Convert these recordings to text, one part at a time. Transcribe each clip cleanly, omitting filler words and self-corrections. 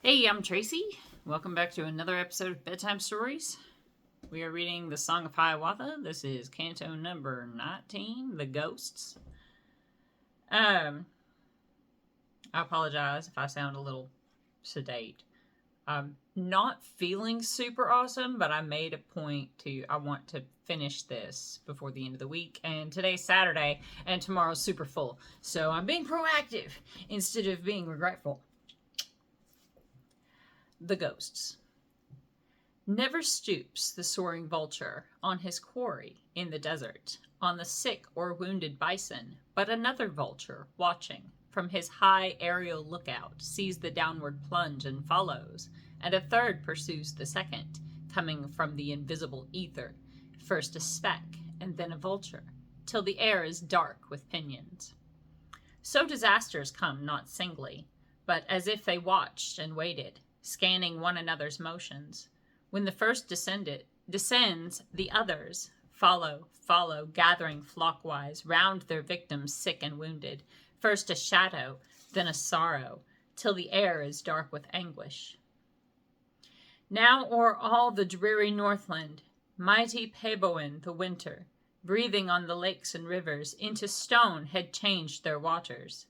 Hey, I'm Tracy. Welcome back to another episode of Bedtime Stories. We are reading the Song of Hiawatha. This is Canto number 19, The Ghosts. I apologize if I sound a little sedate. I'm not feeling super awesome, but I made a point I want to finish this before the end of the week. And today's Saturday, and tomorrow's super full. So I'm being proactive instead of being regretful. The Ghosts. Never stoops the soaring vulture on his quarry in the desert, on the sick or wounded bison, but another vulture, watching, from his high aerial lookout, sees the downward plunge and follows, and a third pursues the second, coming from the invisible ether, first a speck, and then a vulture, till the air is dark with pinions. So disasters come not singly, but as if they watched and waited, scanning one another's motions. When the first descends, the others follow, gathering flockwise round their victims sick and wounded, first a shadow, then a sorrow, till the air is dark with anguish. Now o'er all the dreary Northland, mighty Peboin the winter, breathing on the lakes and rivers, into stone had changed their waters.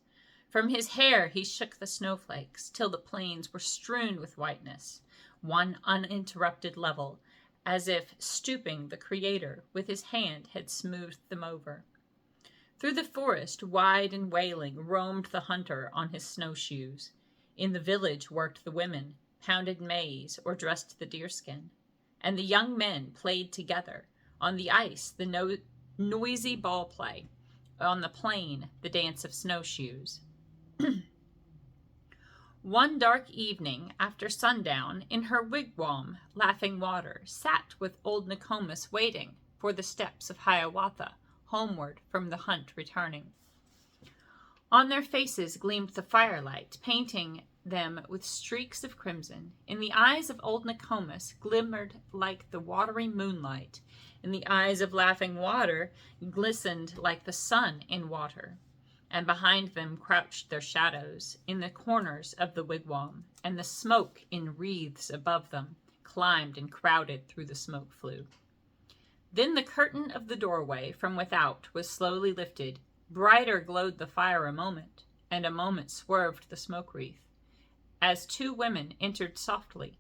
From his hair he shook the snowflakes, till the plains were strewn with whiteness, one uninterrupted level, as if, stooping, the Creator with his hand had smoothed them over. Through the forest, wide and wailing, roamed the hunter on his snowshoes. In the village worked the women, pounded maize or dressed the deerskin. And the young men played together, on the ice the noisy ball play, on the plain the dance of snowshoes. One dark evening, after sundown, in her wigwam, Laughing Water sat with old Nokomis waiting for the steps of Hiawatha, homeward from the hunt returning. On their faces gleamed the firelight, painting them with streaks of crimson. In the eyes of old Nokomis glimmered like the watery moonlight. In the eyes of Laughing Water glistened like the sun in water. And behind them crouched their shadows in the corners of the wigwam, and the smoke in wreaths above them climbed and crowded through the smoke flue. Then the curtain of the doorway from without was slowly lifted. Brighter glowed the fire a moment, and a moment swerved the smoke wreath, as two women entered softly,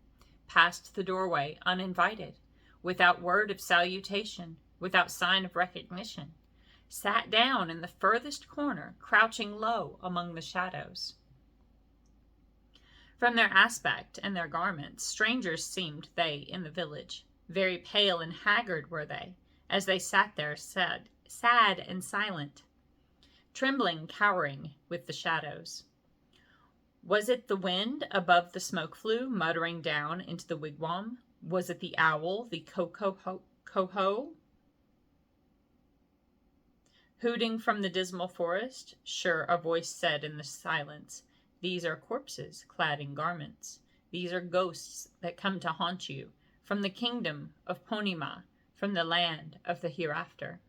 past the doorway uninvited, without word of salutation, without sign of recognition, sat down in the furthest corner, crouching low among the shadows. From their aspect and their garments, strangers seemed they in the village. Very pale and haggard were they, as they sat there sad and silent, trembling, cowering with the shadows. Was it the wind above the smoke flue, muttering down into the wigwam? Was it the owl, the coho, hooting from the dismal forest? Sure, a voice said in the silence, "These are corpses clad in garments. These are ghosts that come to haunt you, from the kingdom of Ponima, from the land of the hereafter."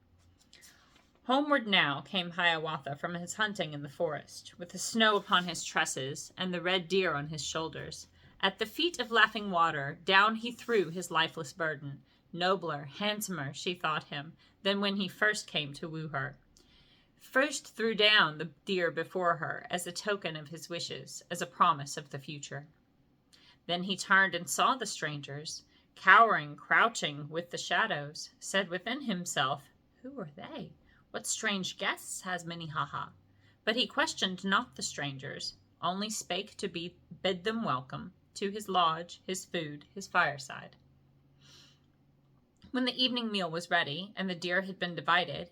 Homeward now came Hiawatha from his hunting in the forest, with the snow upon his tresses and the red deer on his shoulders. At the feet of Laughing Water, down he threw his lifeless burden. Nobler, handsomer, she thought him, than when he first came to woo her. First threw down the deer before her as a token of his wishes, as a promise of the future. Then he turned and saw the strangers, cowering, crouching with the shadows, said within himself, "Who are they? What strange guests has Minnehaha?" But he questioned not the strangers, only spake to bid them welcome to his lodge, his food, his fireside. When the evening meal was ready, and the deer had been divided,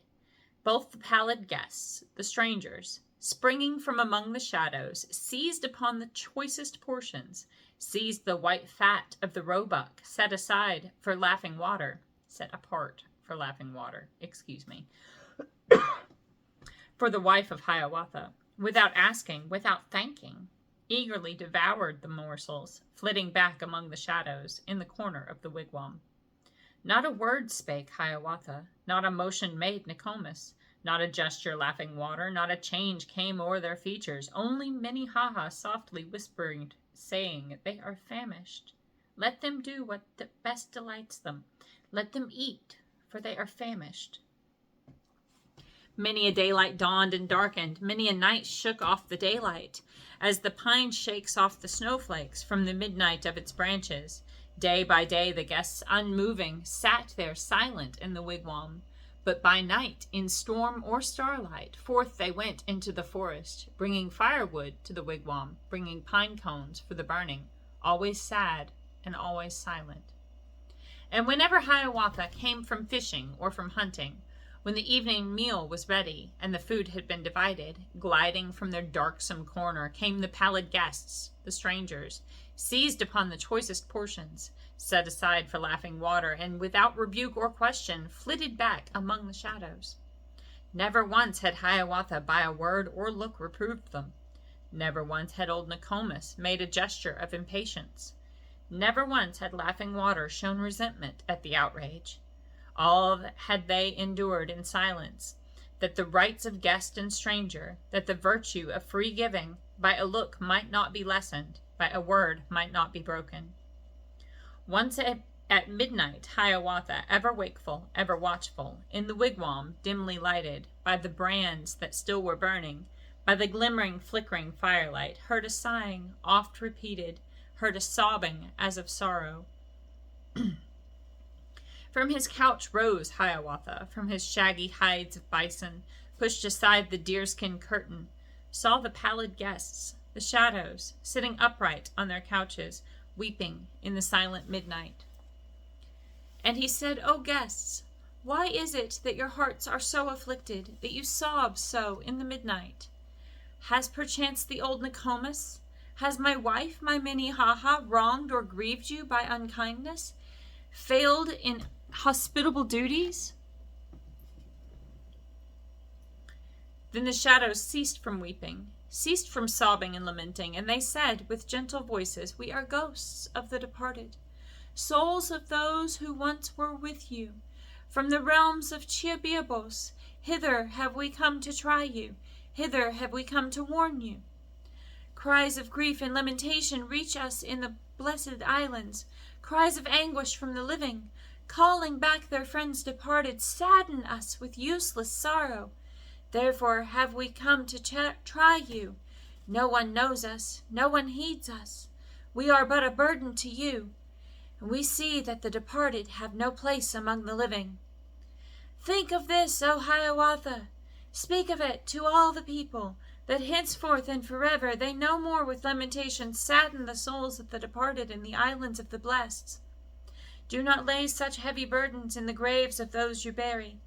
both the pallid guests, the strangers, springing from among the shadows, seized upon the choicest portions, seized the white fat of the roebuck, set apart for Laughing Water, for the wife of Hiawatha, without asking, without thanking, eagerly devoured the morsels, flitting back among the shadows in the corner of the wigwam. Not a word spake Hiawatha, not a motion made Nokomis, Not a gesture laughing water, not a change came o'er their features, only Minnehaha softly whispering, saying, they are famished. Let them do what best delights them. Let them eat, for they are famished. Many a daylight dawned and darkened, many a night shook off the daylight, as the pine shakes off the snowflakes from the midnight of its branches. Day by day the guests, unmoving, sat there silent in the wigwam. But by night, in storm or starlight, forth they went into the forest, bringing firewood to the wigwam, bringing pine cones for the burning, always sad and always silent. And whenever Hiawatha came from fishing or from hunting, when the evening meal was ready and the food had been divided, gliding from their darksome corner came the pallid guests, the strangers, seized upon the choicest portions, set aside for laughing water, and without rebuke or question flitted back among the shadows. Never once had Hiawatha by a word or look reproved them. Never once had old Nokomis made a gesture of impatience. Never once had laughing water shown resentment at the outrage. All had they endured in silence, that the rights of guest and stranger, that the virtue of free giving, by a look might not be lessened, by a word might not be broken. Once at midnight, Hiawatha, ever wakeful, ever watchful, in the wigwam, dimly lighted, by the brands that still were burning, by the glimmering, flickering firelight, heard a sighing, oft repeated, heard a sobbing as of sorrow. From his couch rose Hiawatha, from his shaggy hides of bison, pushed aside the deerskin curtain, saw the pallid guests, the shadows, sitting upright on their couches, weeping in the silent midnight. And he said, O guests, why is it that your hearts are so afflicted, that you sob so in the midnight? Has perchance the old Nokomis, has my wife, my Minnehaha, wronged or grieved you by unkindness, failed in hospitable duties? Then the shadows ceased from weeping, ceased from sobbing and lamenting, and they said with gentle voices, we are ghosts of the departed, souls of those who once were with you. From the realms of Chiabiabos, hither have we come to try you, hither have we come to warn you. Cries of grief and lamentation reach us in the blessed islands, cries of anguish from the living, calling back their friends departed, sadden us with useless sorrow. Therefore have we come to try you. No one knows us, no one heeds us. We are but a burden to you, and we see that the departed have no place among the living. Think of this, O Hiawatha! Speak of it to all the people, that henceforth and forever they no more with lamentation sadden the souls of the departed in the islands of the blessed. Do not lay such heavy burdens in the graves of those you bury,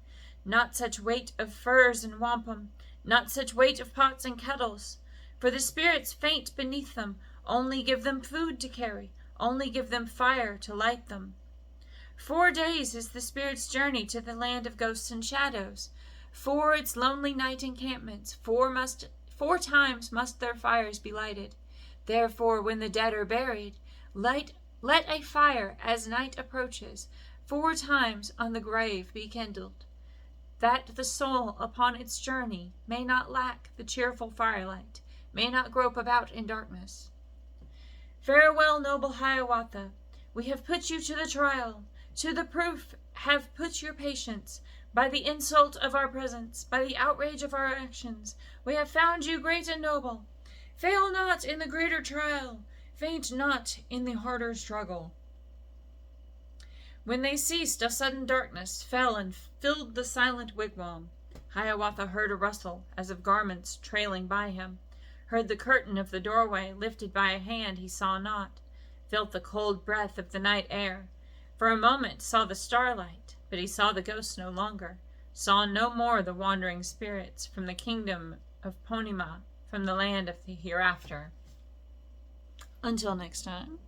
not such weight of furs and wampum, not such weight of pots and kettles, for the spirits faint beneath them. Only give them food to carry, only give them fire to light them. 4 days is the spirit's journey to the land of ghosts and shadows, 4 its lonely night encampments, 4 times must their fires be lighted. Therefore, when the dead are buried, let a fire as night approaches 4 times on the grave be kindled, that the soul upon its journey may not lack the cheerful firelight, may not grope about in darkness. Farewell, noble Hiawatha. We have put you to the trial, to the proof have put your patience. By the insult of our presence, by the outrage of our actions, we have found you great and noble. Fail not in the greater trial, faint not in the harder struggle. When they ceased, a sudden darkness fell and filled the silent wigwam. Hiawatha heard a rustle, as of garments trailing by him, heard the curtain of the doorway lifted by a hand he saw not, felt the cold breath of the night air, for a moment saw the starlight, but he saw the ghosts no longer, saw no more the wandering spirits from the kingdom of Ponima, from the land of the hereafter. Until next time.